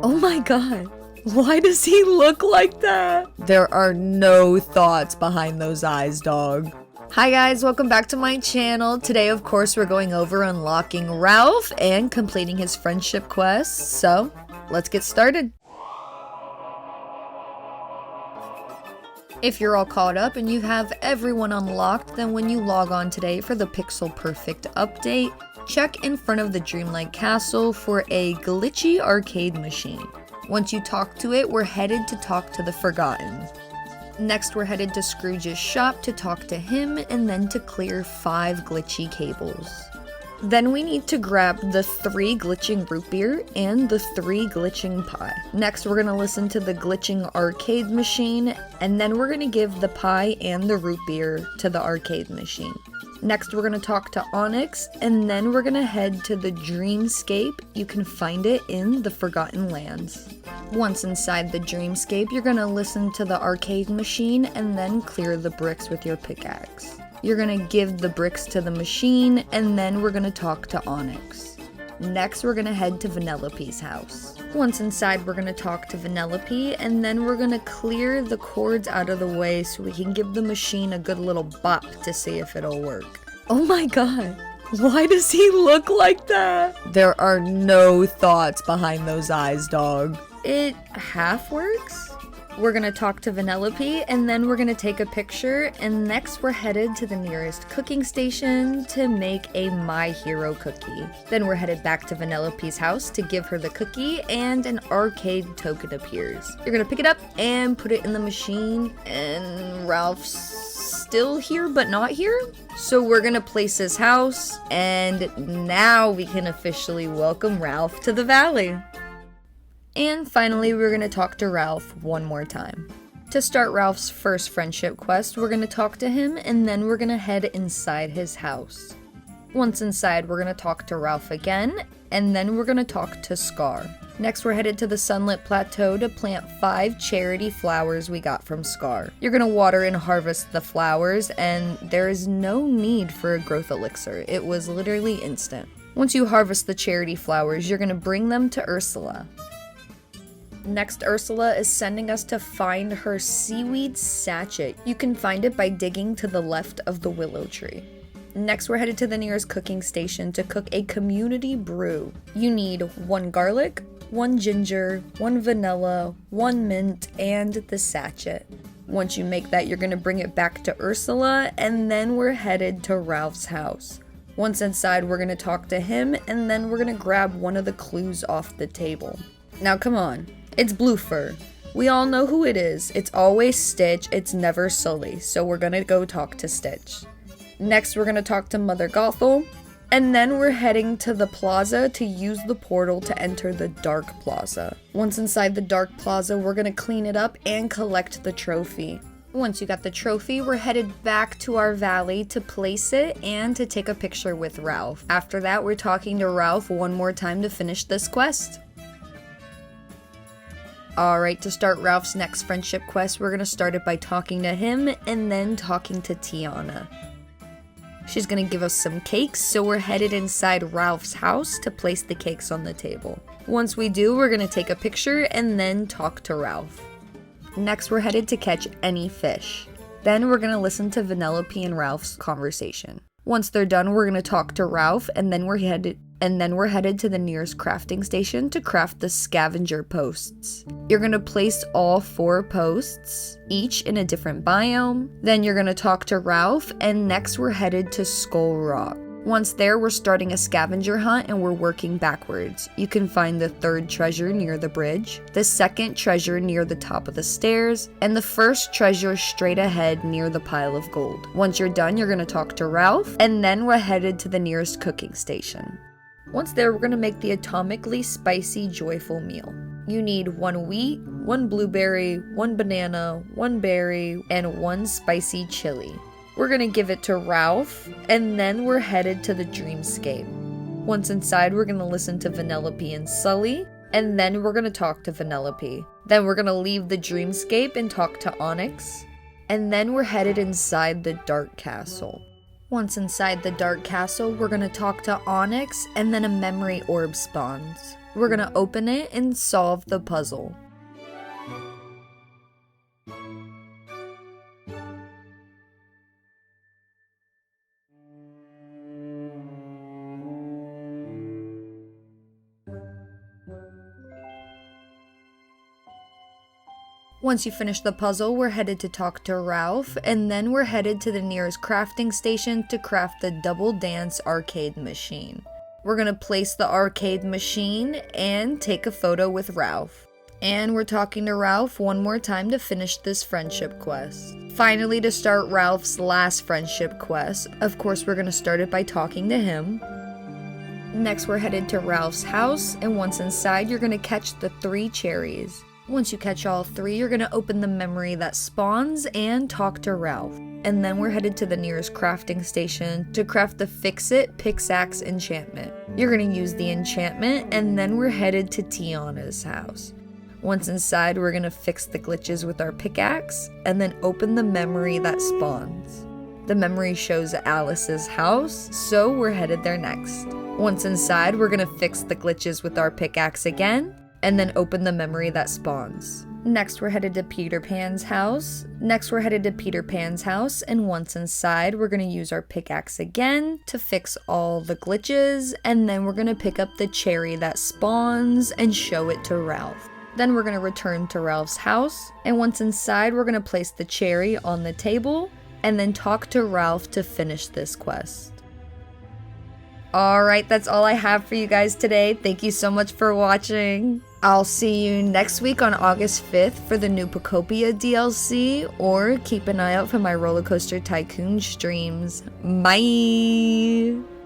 Oh my god. Why does he look like that? There are no thoughts behind those eyes, dog. Hi guys, welcome back to my channel. Today, of course, we're going over unlocking Ralph and completing his friendship quest. So, let's get started. If you're all caught up and you have everyone unlocked, then when you log on today for the Pixel Perfect update, check in front of the Dreamlight Castle for a glitchy arcade machine. Once you talk to it, we're headed to talk to the Forgotten. Next, we're headed to Scrooge's shop to talk to him and then to clear 5 glitchy cables. Then we need to grab the 3 glitching root beer and the 3 glitching pie. Next, we're gonna listen to the glitching arcade machine, and then we're gonna give the pie and the root beer to the arcade machine. Next, we're gonna talk to Onyx, and then we're gonna head to the Dreamscape. You can find it in the Forgotten Lands. Once inside the Dreamscape, you're gonna listen to the arcade machine and then clear the bricks with your pickaxe. You're gonna give the bricks to the machine, and then we're gonna talk to Onyx. Next, we're gonna head to Vanellope's house. Once inside, we're gonna talk to Vanellope, and then we're gonna clear the cords out of the way so we can give the machine a good little bop to see if it'll work. Oh my god, why does he look like that? There are no thoughts behind those eyes, dog. It half works? We're gonna talk to Vanellope, and then we're gonna take a picture, and next we're headed to the nearest cooking station to make a My Hero cookie. Then we're headed back to Vanellope's house to give her the cookie, and an arcade token appears. You're gonna pick it up and put it in the machine, and Ralph's still here but not here? So we're gonna place his house, and now we can officially welcome Ralph to the valley. And finally, we're going to talk to Ralph one more time. To start Ralph's first friendship quest, we're going to talk to him, and then we're going to head inside his house. Once inside, we're going to talk to Ralph again, and then we're going to talk to Scar. Next, we're headed to the Sunlit Plateau to plant 5 charity flowers we got from Scar. You're going to water and harvest the flowers, and there is no need for a growth elixir. It was literally instant. Once you harvest the charity flowers, you're going to bring them to Ursula. Next, Ursula is sending us to find her seaweed sachet. You can find it by digging to the left of the willow tree. Next, we're headed to the nearest cooking station to cook a community brew. You need 1 garlic, 1 ginger, 1 vanilla, 1 mint, and the sachet. Once you make that, you're going to bring it back to Ursula, and then we're headed to Ralph's house. Once inside, we're going to talk to him, and then we're going to grab one of the clues off the table. Now come on. It's Bluefur. We all know who it is. It's always Stitch, it's never Sully, so we're gonna go talk to Stitch. Next, we're gonna talk to Mother Gothel, and then we're heading to the plaza to use the portal to enter the Dark Plaza. Once inside the Dark Plaza, we're gonna clean it up and collect the trophy. Once you got the trophy, we're headed back to our valley to place it and to take a picture with Ralph. After that, we're talking to Ralph one more time to finish this quest. Alright, to start Ralph's next friendship quest, we're going to start it by talking to him and then talking to Tiana. She's going to give us some cakes, so we're headed inside Ralph's house to place the cakes on the table. Once we do, we're going to take a picture and then talk to Ralph. Next, we're headed to catch any fish. Then we're going to listen to Vanellope and Ralph's conversation. Once they're done, we're going to talk to Ralph, and then we're headed to the nearest crafting station to craft the scavenger posts. You're going to place all 4 posts, each in a different biome. Then you're going to talk to Ralph, and next we're headed to Skull Rock. Once there, we're starting a scavenger hunt and we're working backwards. You can find the 3rd treasure near the bridge, the 2nd treasure near the top of the stairs, and the 1st treasure straight ahead near the pile of gold. Once you're done, you're going to talk to Ralph, and then we're headed to the nearest cooking station. Once there, we're going to make the atomically spicy joyful meal. You need 1 wheat, 1 blueberry, 1 banana, 1 berry, and 1 spicy chili. We're going to give it to Ralph, and then we're headed to the Dreamscape. Once inside, we're going to listen to Vanellope and Sully, and then we're going to talk to Vanellope. Then we're going to leave the Dreamscape and talk to Onyx, and then we're headed inside the Dark Castle. Once inside the Dark Castle, we're going to talk to Onyx, and then a memory orb spawns. We're gonna open it and solve the puzzle. Once you finish the puzzle, we're headed to talk to Ralph, and then we're headed to the nearest crafting station to craft the Double Dance arcade machine. We're gonna place the arcade machine and take a photo with Ralph. And we're talking to Ralph one more time to finish this friendship quest. Finally, to start Ralph's last friendship quest, of course we're gonna start it by talking to him. Next, we're headed to Ralph's house, and once inside, you're gonna catch the 3 cherries. Once you catch all 3, you're gonna open the memory that spawns and talk to Ralph. And then we're headed to the nearest crafting station to craft the Fix-It Pickaxe enchantment. You're gonna use the enchantment, and then we're headed to Tiana's house. Once inside, we're gonna fix the glitches with our pickaxe, and then open the memory that spawns. The memory shows Alice's house, so we're headed there next. Once inside, we're gonna fix the glitches with our pickaxe again, and then open the memory that spawns. Next, we're headed to Peter Pan's house. And once inside, we're gonna use our pickaxe again to fix all the glitches, and then we're gonna pick up the cherry that spawns and show it to Ralph. Then we're gonna return to Ralph's house, and once inside, we're gonna place the cherry on the table, and then talk to Ralph to finish this quest. Alright, that's all I have for you guys today. Thank you so much for watching. I'll see you next week on August 5th for the new Pocopia DLC, or keep an eye out for my Roller Coaster Tycoon streams. Bye!